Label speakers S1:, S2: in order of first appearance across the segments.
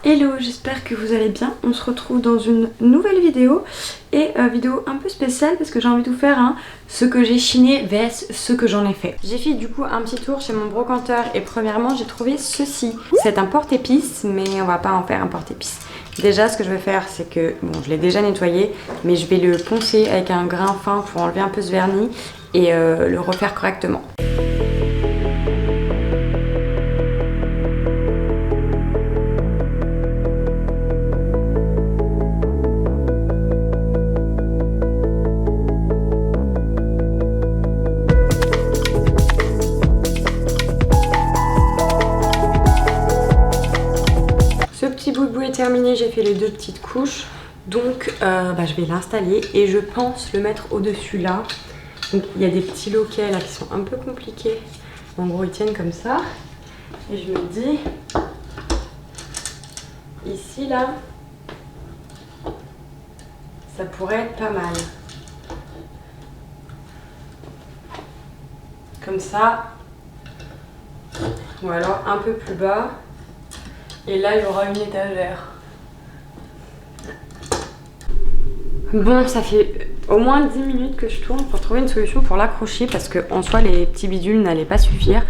S1: Hello, j'espère que vous allez bien. On se retrouve dans une nouvelle vidéo et vidéo un peu spéciale parce que j'ai envie de vous faire ce que j'ai chiné vs ce que j'en ai fait. J'ai fait du coup un petit tour chez mon brocanteur et premièrement j'ai trouvé ceci. C'est un porte-épices mais on va pas en faire un porte-épices. Déjà ce que je vais faire c'est que, bon je l'ai déjà nettoyé mais je vais le poncer avec un grain fin pour enlever un peu ce vernis et le refaire correctement. Terminé, j'ai fait les deux petites couches donc je vais l'installer et je pense le mettre au dessus là. Donc il y a des petits loquets là qui sont un peu compliqués, en gros ils tiennent comme ça et je me dis ici là ça pourrait être pas mal comme ça, ou alors un peu plus bas. Et là, il y aura une étagère. Bon, ça fait au moins 10 minutes que je tourne pour trouver une solution pour l'accrocher parce qu'en soi, les petits bidules n'allaient pas suffire.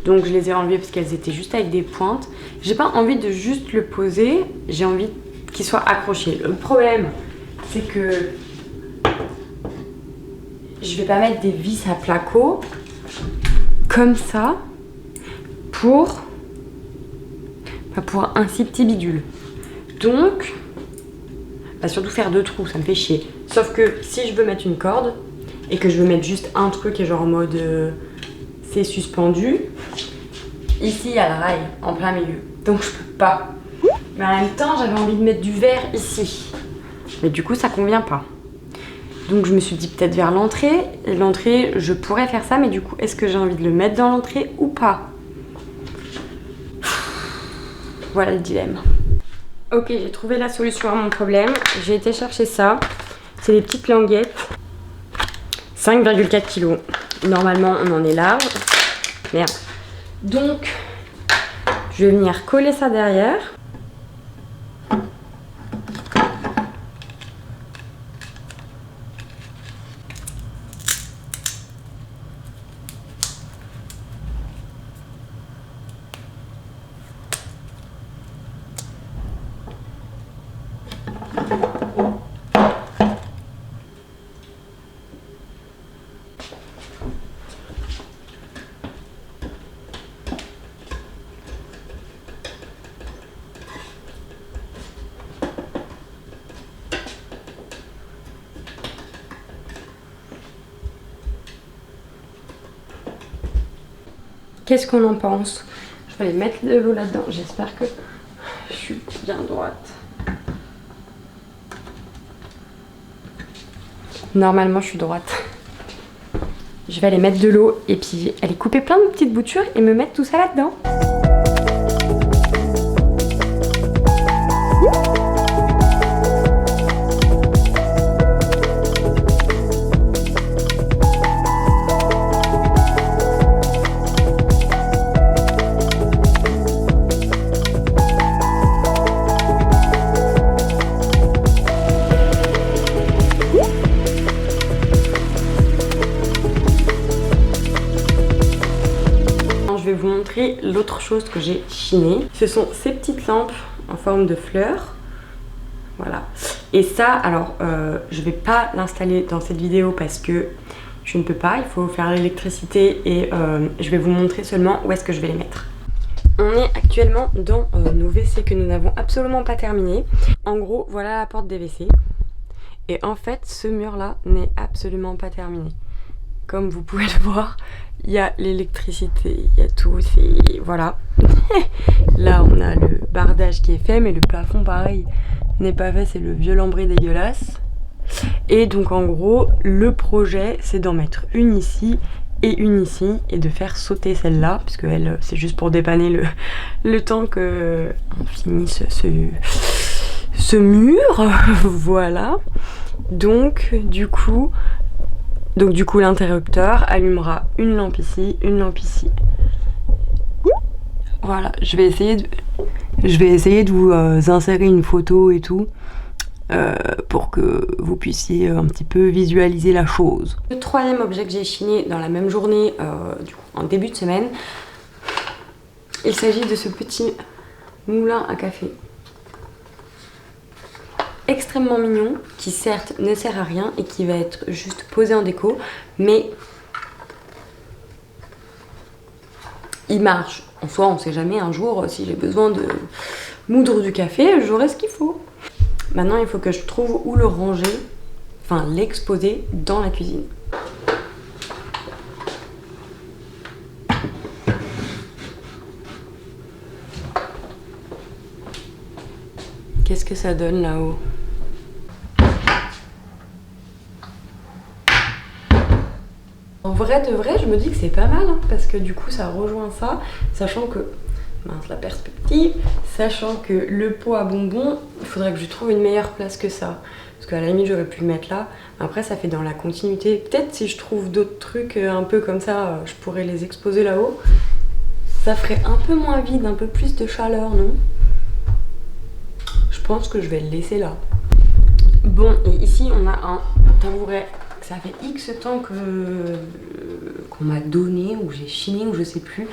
S1: Donc, je les ai enlevés parce qu'elles étaient juste avec des pointes. J'ai pas envie de juste le poser, j'ai envie qu'il soit accroché. Le problème, c'est que je vais pas mettre des vis à placo comme ça pour un si petit bidule. Donc surtout faire deux trous ça me fait chier, sauf que si je veux mettre une corde et que je veux mettre juste un truc et genre en mode c'est suspendu, ici il y a la rail en plein milieu donc je peux pas, mais en même temps j'avais envie de mettre du verre ici mais du coup ça convient pas, donc je me suis dit peut-être vers l'entrée. L'entrée je pourrais faire ça mais du coup est-ce que j'ai envie de le mettre dans l'entrée ou pas? Voilà le dilemme. Ok, j'ai trouvé la solution à mon problème. J'ai été chercher ça. C'est des petites languettes. 5,4 kg. Normalement, on en est large. Merde. Donc, je vais venir coller ça derrière. Qu'est-ce qu'on en pense? Je vais aller mettre de l'eau là-dedans. J'espère que je suis bien droite. Normalement, je suis droite. Je vais aller mettre de l'eau et puis aller couper plein de petites boutures et me mettre tout ça là-dedans. Je vais vous montrer l'autre chose que j'ai chiné. Ce sont ces petites lampes en forme de fleurs. Voilà. Et ça, alors, je vais pas l'installer dans cette vidéo parce que je ne peux pas. Il faut faire l'électricité et je vais vous montrer seulement où est-ce que je vais les mettre. On est actuellement dans nos WC que nous n'avons absolument pas terminé. En gros, voilà la porte des WC. Et en fait, ce mur-là n'est absolument pas terminé. Comme vous pouvez le voir, il y a l'électricité, il y a tout, c'est... voilà. Là, on a le bardage qui est fait, mais le plafond, pareil, n'est pas fait, c'est le vieux lambris dégueulasse. Et donc, en gros, le projet, c'est d'en mettre une ici et une ici, et de faire sauter celle-là, parce que elle, c'est juste pour dépanner le temps que on finisse ce mur, voilà. Donc, du coup... l'interrupteur allumera une lampe ici, une lampe ici. Voilà, je vais essayer de Je vais essayer de vous insérer une photo et tout pour que vous puissiez un petit peu visualiser la chose. Le troisième objet que j'ai chiné dans la même journée, du coup, en début de semaine, il s'agit de ce petit moulin à café. Extrêmement mignon, qui certes ne sert à rien et qui va être juste posé en déco, mais il marche. En soi, on sait jamais, un jour, si j'ai besoin de moudre du café, j'aurai ce qu'il faut. Maintenant, il faut que je trouve où le ranger, enfin l'exposer dans la cuisine. Qu'est-ce que ça donne là-haut? En vrai de vrai, je me dis que c'est pas mal, hein, parce que du coup ça rejoint ça, sachant que, mince la perspective, sachant que le pot à bonbons, il faudrait que je trouve une meilleure place que ça. Parce qu'à la limite j'aurais pu le mettre là, après ça fait dans la continuité. Peut-être si je trouve d'autres trucs un peu comme ça, je pourrais les exposer là-haut. Ça ferait un peu moins vide, un peu plus de chaleur, non? Je pense que je vais le laisser là. Bon, et ici on a un tabouret. Ça fait X temps qu'on m'a donné, ou j'ai chiné, ou je sais plus.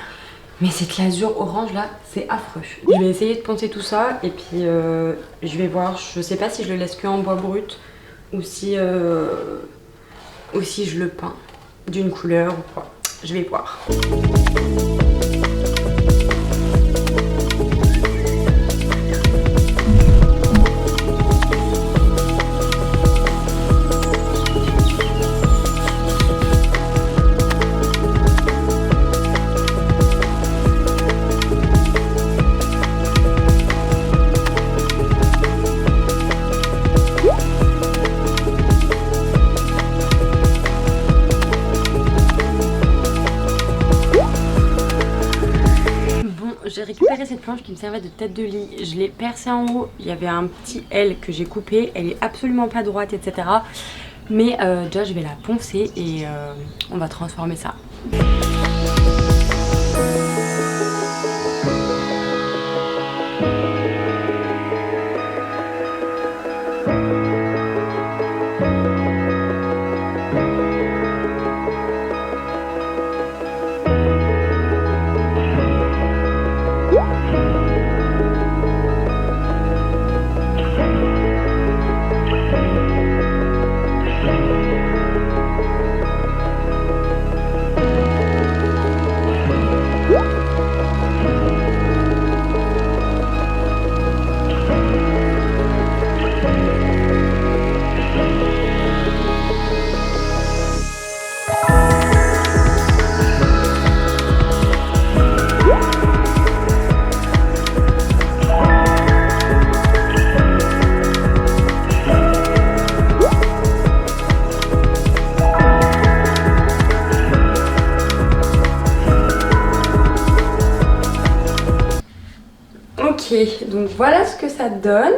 S1: Mais cette lasure orange là, c'est affreux. Je vais essayer de poncer tout ça et puis je vais voir. Je sais pas si je le laisse que en bois brut ou si je le peins d'une couleur ou quoi. Je vais voir. J'ai récupéré cette planche qui me servait de tête de lit, je l'ai percée en haut, il y avait un petit L que j'ai coupé, elle est absolument pas droite, etc. Mais déjà je vais la poncer et on va transformer ça. Ok, donc voilà ce que ça donne.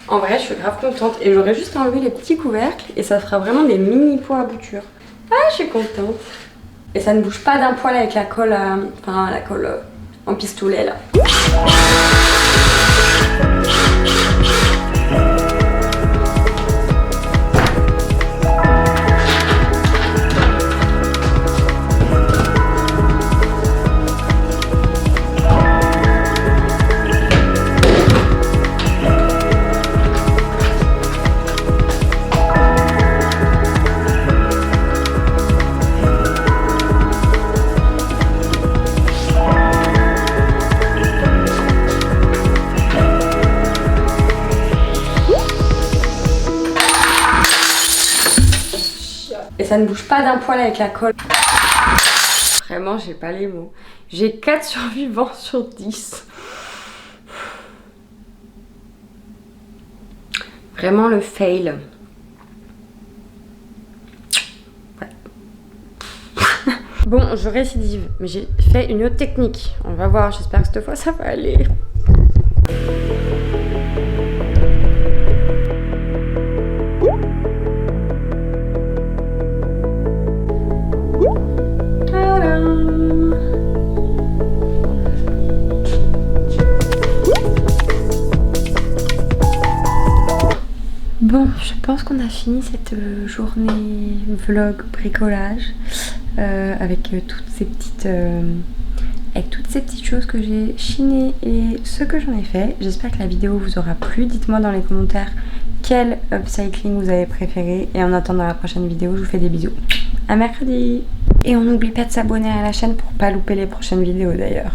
S1: En vrai, je suis grave contente et j'aurais juste enlevé les petits couvercles et ça fera vraiment des mini pots à bouture. Ah, je suis contente. Et ça ne bouge pas d'un poil avec la colle, enfin la colle en pistolet là. Et ça ne bouge pas d'un poil avec la colle. Vraiment, j'ai pas les mots. J'ai 4 survivants sur 10. Vraiment le fail. Ouais. Bon, je récidive, mais j'ai fait une autre technique. On va voir, j'espère que cette fois ça va aller. Bon, je pense qu'on a fini cette journée vlog bricolage avec toutes ces petites choses que j'ai chinées et ce que j'en ai fait. J'espère que la vidéo vous aura plu. Dites-moi dans les commentaires quel upcycling vous avez préféré. Et en attendant la prochaine vidéo, je vous fais des bisous. À mercredi. Et on n'oublie pas de s'abonner à la chaîne pour pas louper les prochaines vidéos d'ailleurs.